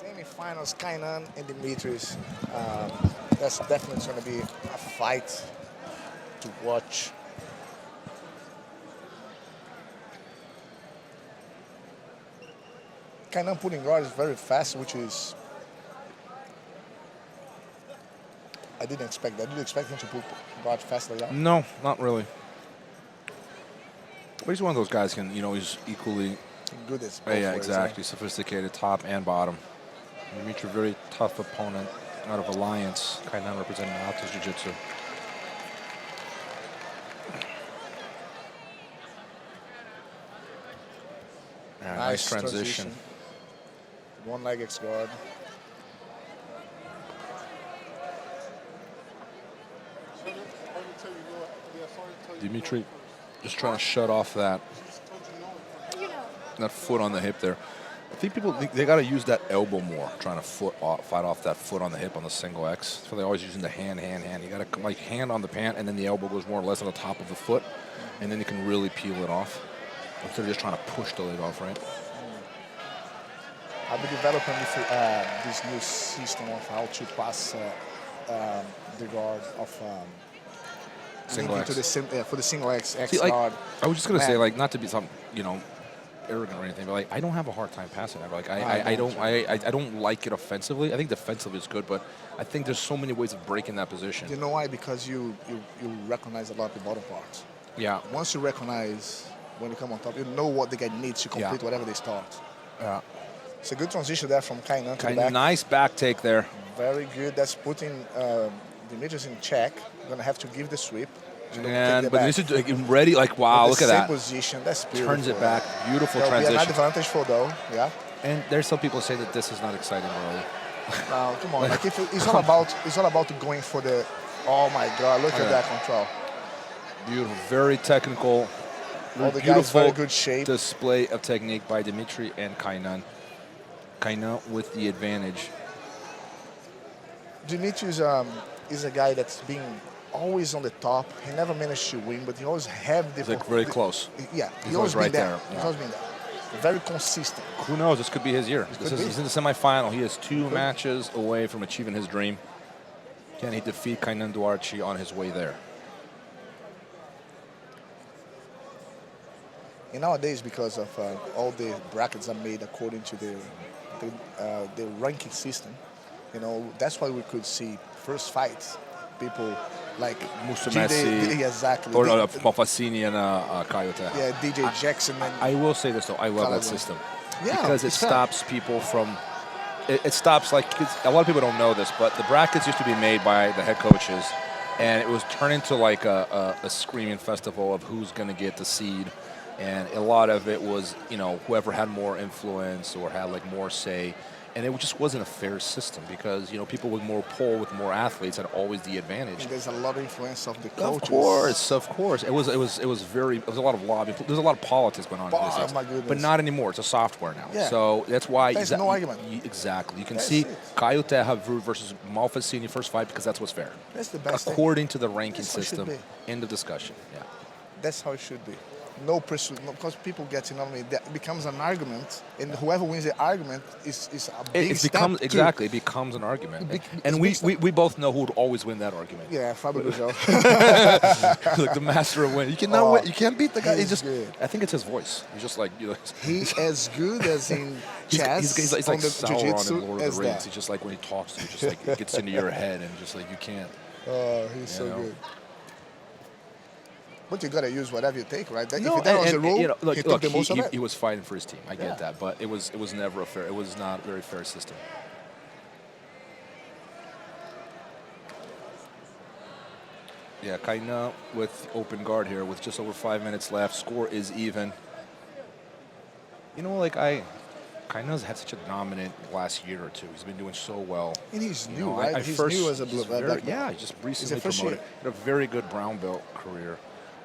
Semifinals, Kaynan and Dimitrius. That's definitely going to be a fight to watch. Kaynan putting guard is very fast, which is I didn't expect that. Did you expect him to put guard fast like that? No, not really. But he's one of those guys he's equally good as both yeah, ways, exactly. Sophisticated top and bottom. Dimitrius, very tough opponent out of Alliance. Kaynan representing Altos Jiu-Jitsu. Yeah, nice transition. One leg X guard. Dimitrius just trying to shut off that foot on the hip there. I think people they got to use that elbow more, trying to fight off that foot on the hip on the single X. So they're always using the hand. You got to like hand on the pant, and then the elbow goes more or less on the top of the foot, and then you can really peel it off instead of just trying to push the leg off, right? I'll be developing this new system of how to pass the guard of single X. For the single X See, guard. I was just gonna say, like, not to be some arrogant or anything, but like I don't have a hard time passing it. Like I don't like it offensively. I think defensively is good, but I think there's so many ways of breaking that position. You know why? Because you recognize a lot of the bottom parts. Yeah. Once you recognize when you come on top, you know what the guy needs to complete whatever they start. Yeah. It's a good transition there from Kaynan to the back. Nice back take there. Very good. That's putting Dimitrius in check. Gonna have to give the sweep. But this is ready. Like, wow, look at that. Position. That's beautiful. Turns it back. Beautiful There'll transition. Be an advantage for though. Yeah. And there's some people say that this is not exciting early. No, come on. Like it's not about going for the. Oh my God! Look at that control. Beautiful. Very technical. All the guys very good shape. Display of technique by Dimitrius and Kaynan. Kaynan with the advantage. Dimitrius is a guy that's been always on the top. He never managed to win, but he always have the. Like very close. Yeah, he's always right there. He's always been there. Very consistent. Who knows? This could be his year. He's in the semifinal. He is 2 matches away from achieving his dream. Can he defeat Kaynan Duarte on his way there? And nowadays, because of all the brackets are made according to the ranking system, that's why we could see first fights. People like Musumeci, exactly. Or Malfacini and Coyote. Yeah, DJ Jackson. I will say this though, I love that system. Yeah, because it stops people from. It stops a lot of people don't know this, but the brackets used to be made by the head coaches, and it was turned into like a screaming festival of who's going to get the seed. And a lot of it was, whoever had more influence or had like more say, and it just wasn't a fair system because people with more pull, with more athletes, had always the advantage. And there's a lot of influence of the coaches. Of course. It was a lot of lobbying. There's a lot of politics going on. My goodness. But not anymore. It's a software now. Yeah. So that's why. There's no argument. Exactly. You can see Coyote versus Malfacini first fight because that's what's fair. That's the best. According to the ranking system. End of discussion. Yeah. That's how it should be. No pursuit, because people get that becomes an argument, and whoever wins the argument is a big step. Exactly, it becomes an argument. And we both know who would always win that argument. Yeah, Fabio Gugel. Like the master of winning. You cannot win. You can't beat the guy. He's just good. I think it's his voice. He's just like he's as good as in chess. He's like Jiu-Jitsu in Lord of the Rings. He's just like when he talks to you, just like it gets into your head and just like you can't. Oh, he's so good. But you gotta use whatever you take, right? No, if that was the rule, he took the most of it. He was fighting for his team. I get that, but it was never a fair. It was not a very fair system. Yeah, Kaynan with open guard here with just over 5 minutes left. Score is even. Kaynan's had such a dominant last year or two. He's been doing so well. And he's new, right? He's new as a black belt. Yeah, he just recently promoted. Had a very good brown belt career.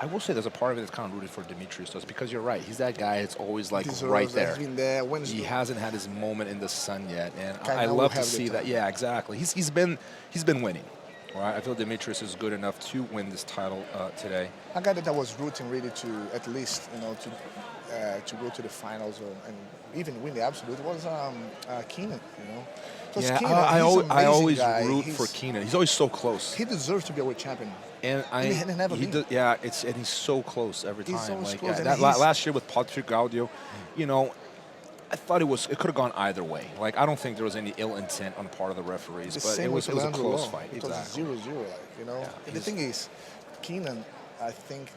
I will say there's a part of it that's kind of rooted for Dimitrius, though, because you're right. He's that guy that's always like right there. Been there. He hasn't had his moment in the sun yet, and I love to see that. Yeah, exactly. He's been winning. All right, I feel Dimitrius is good enough to win this title today. A guy that I was rooting really to at least to go to the finals and even win the absolute was Kaynan. Yeah, Kaynan, I always guy. root for Kaynan. He's always so close. He deserves to be a world champion. And he's so close every time. He's always like close. that last year with Patrick Gaudio, I thought it could have gone either way. Like I don't think there was any ill intent on the part of the referees, but it was a close fight. It was 0-0, And the thing is, Kaynan, I think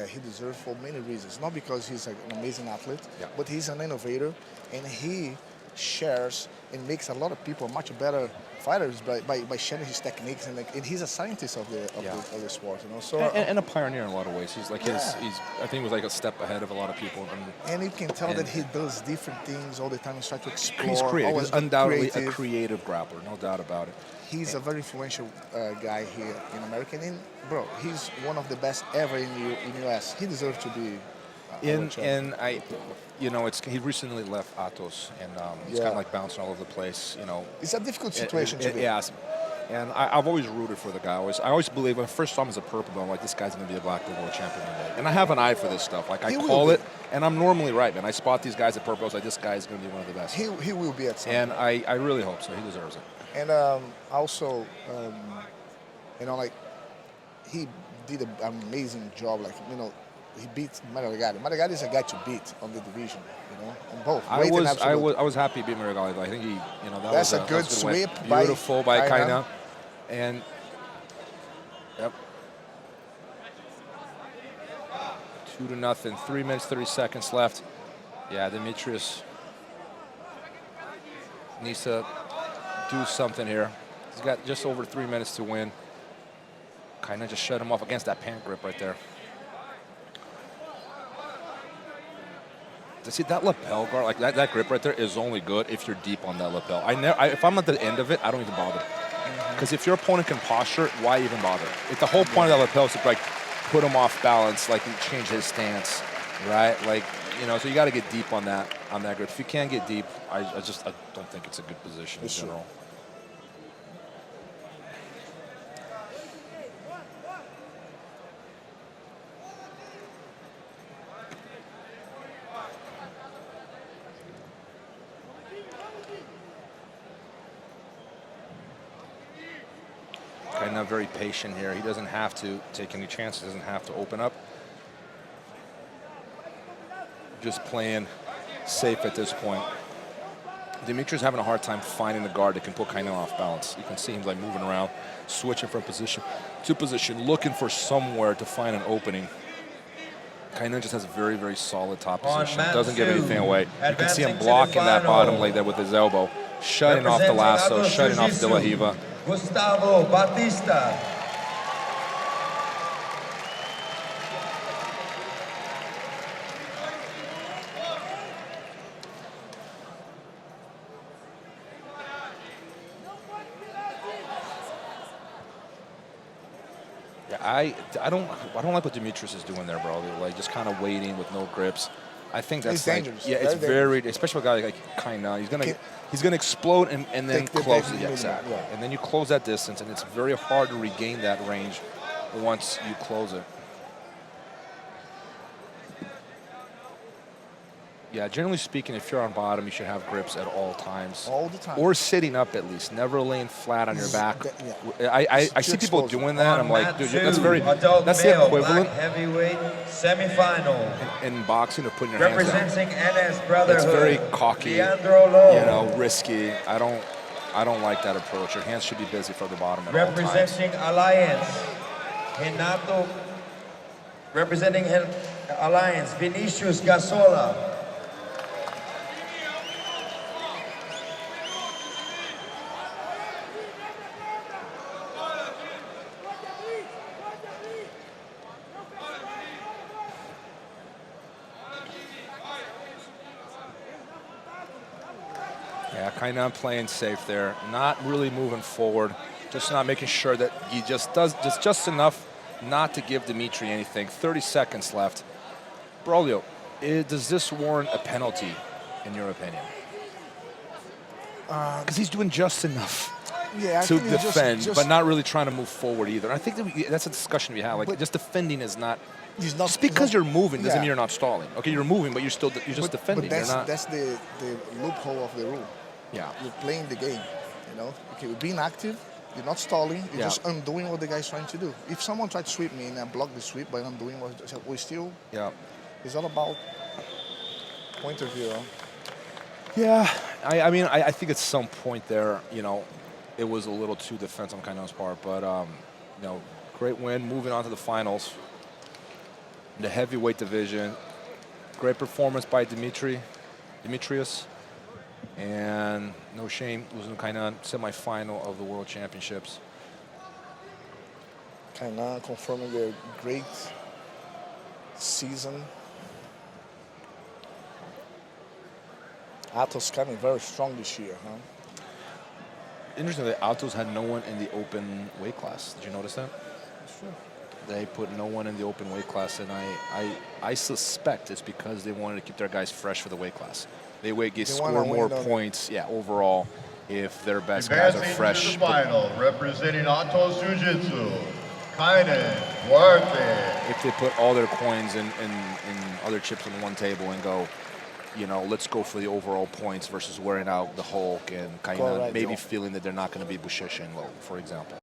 he deserves for many reasons. Not because he's an amazing athlete, but he's an innovator, and he shares and makes a lot of people much better fighters by sharing his techniques, and he's a scientist of the sport, So and a pioneer in a lot of ways. He's like I think he was like a step ahead of a lot of people. And you can tell that he does different things all the time. He's trying to explore. He's creative. He's undoubtedly a creative grappler, no doubt about it. He's a very influential guy here in America, and he's one of the best ever in the U.S. He deserves to be. He recently left Atos, and he's kind of like bouncing all over the place. It's a difficult situation to be. Yes, and I've always rooted for the guy. I always believe when I first saw him as a purple belt, I'm like, this guy's going to be a black belt world champion one day. And I have an eye for this stuff. Like I call it, and I'm normally right, man. I spot these guys at purple belts. Like this guy is going to be one of the best. He will be at some point. And I really hope so. He deserves it. And also, he did an amazing job. He beat Maragall. Maragall is a guy to beat on the division, on both. I was happy he beat Maragall. I think that's a good sweep. Beautiful by Kaynan. And yep. 2-0. 3 minutes 30 seconds left. Yeah, Dimitrius needs to do something here. He's got just over 3 minutes to win. Kaynan just shut him off against that pant grip right there. See that lapel guard, like that grip right there is only good if you're deep on that lapel. If I'm at the end of it, I don't even bother. Because if your opponent can posture, why even bother? The whole point of that lapel is to put him off balance, change his stance, right? So you got to get deep on that grip. If you can't get deep, I don't think it's a good position in general. Not very patient here. He doesn't have to take any chances. Doesn't have to open up. Just playing safe at this point. Dimitrius having a hard time finding a guard that can put Kaynan off balance. You can see him moving around, switching from position to position, looking for somewhere to find an opening. Kaynan just has a very, very solid top position. Doesn't give anything away. You can see him blocking that bottom leg there with his elbow, shutting off the lasso, shutting off De La Riva. Gustavo Batista. Yeah, I don't like what Dimitrius is doing there, bro. Just kind of waiting with no grips. I think that's dangerous. Yeah, it's very, especially with a guy like Kaynan. He's gonna explode and then close it. Yeah, exactly. Yeah. And then you close that distance, and it's very hard to regain that range once you close it. Yeah, generally speaking, if you're on bottom, you should have grips at all times. All the time. Or sitting up at least, never laying flat on your back. I see people doing that. I'm like, dude, that's the equivalent. Heavyweight semifinal. In boxing, of putting your hands down. Representing NS Brotherhood. It's very cocky, risky. I don't like that approach. Your hands should be busy for the bottom at all times. Representing Alliance, representing Alliance, Vinicius Gasola. Yeah, Kaynan playing safe there, not really moving forward, just not making sure that he just does just enough not to give Dimitri anything. 30 seconds left. Braulio, does this warrant a penalty, in your opinion? Because he's doing just enough. Yeah, I to think it's defend, but not really trying to move forward either. I think that's a discussion we have. Like, just defending is not. Just because you're moving doesn't mean you're not stalling. Okay, you're moving, but you're just defending. But that's the loophole of the rule. Yeah. You're playing the game, you know. Okay, you're being active. You're not stalling. You're just undoing what the guy's trying to do. If someone tried to sweep me and I block the sweep by undoing what we still. Yeah. It's all about point of view. Yeah. I mean, I think at some point there, you know, it was a little too defensive on Kaynan's part, but you know, great win. Moving on to the finals. The heavyweight division, great performance by Dimitrius, and no shame losing to Kaynan, semifinal of the World Championships. Kaynan confirming their great season. Atos coming very strong this year, huh? Interestingly, Atos had no one in the open weight class. Did you notice that? That's true. They put no one in the open weight class, and I suspect it's because they wanted to keep their guys fresh for the weight class. They score more points, overall, if their best guys are fresh. To the final, representing Atos Jiu-Jitsu, Kaynan Duarte. If they put all their coins and other chips on one table and go, you know, let's go for the overall points versus wearing out the Hulk and Kaynan maybe feeling that they're not going to be Bushish and Low, for example.